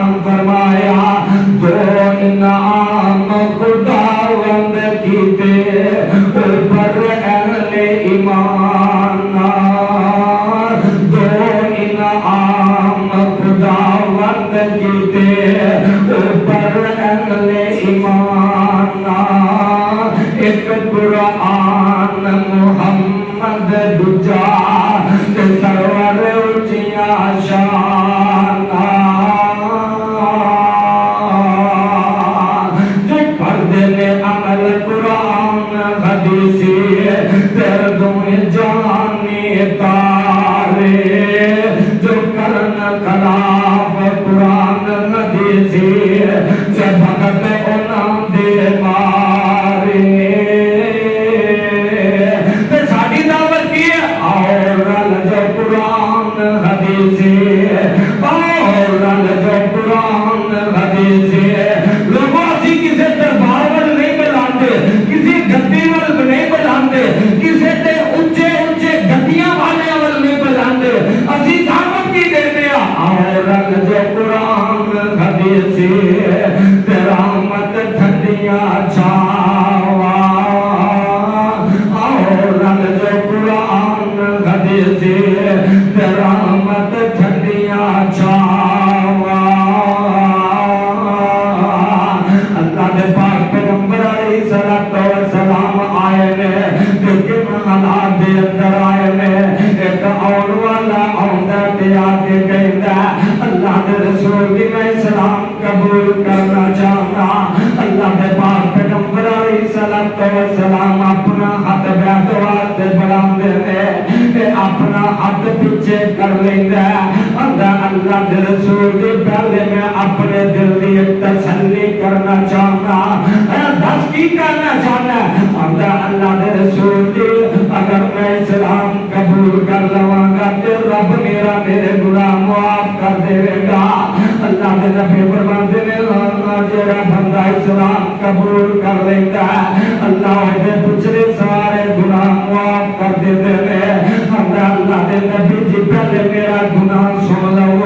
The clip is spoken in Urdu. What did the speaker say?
اعلان فرمایا دو انعام خداوند کیتے اوپر اہل ایمان دو انعام خداوند کیتے اوپر اہل ایمان ایک قرآن محمد دجا سرور اونچیاں شان جو پردے میں عمل قرآن حدیثی دردوں جانی تارے جو کرن خلاف قرآن حدیثی سے بھگت انہاں دے مارے ساڑی دعوت کی اور رل جو قرآن حدیثی اور رل جو قرآن حدیثی لوگوں اسی کسی دربار وال نہیں بلاندے کسی گدی وال نہیں بلاندے کسی تے اونچے اونچے گدیاں والے وال نہیں بلاندے اسی دعوت کی دیتے اور رل جو قرآن حدیثی رحمت ٹھنڈیاں چھاوا اور رل جو قرآن حدیثی رحمت ٹھنڈیاں چھاوا اللہ دے پاک پیغمبر علیہ الصلوۃ والسلام آئے نے لیکن حالات دے اندر آئے نے ایک اور والا آندا تے آ کے کہندا اللہ دے رسول دی میں اسلام قبول کرنا چاہتا اللہ دے پاک پیغمبر علیہ الصلوۃ والسلام اپنا ہاتھ بیعت واسطے بڑھاندے نے اپنا ہاتھ پیچھے کر لیندا اللہ دے رسول دی پہلے میں اپنے دل دی تسلی کرنا چاہتا دس کی کرنا چاہتا اللہ دے رسول دی اگر میں اسلام قبول کر لواں گا تے رب میرے گناہ معاف کر دے گا اللہ دے نبی فرماندے نے جڑا بندہ اسلام قبول کر لیندا ہے اللہ دے پچھلے سارے گناہ معاف کر دیندے نے اللہ دے نبی جی پہلے میرا گناہ سن لو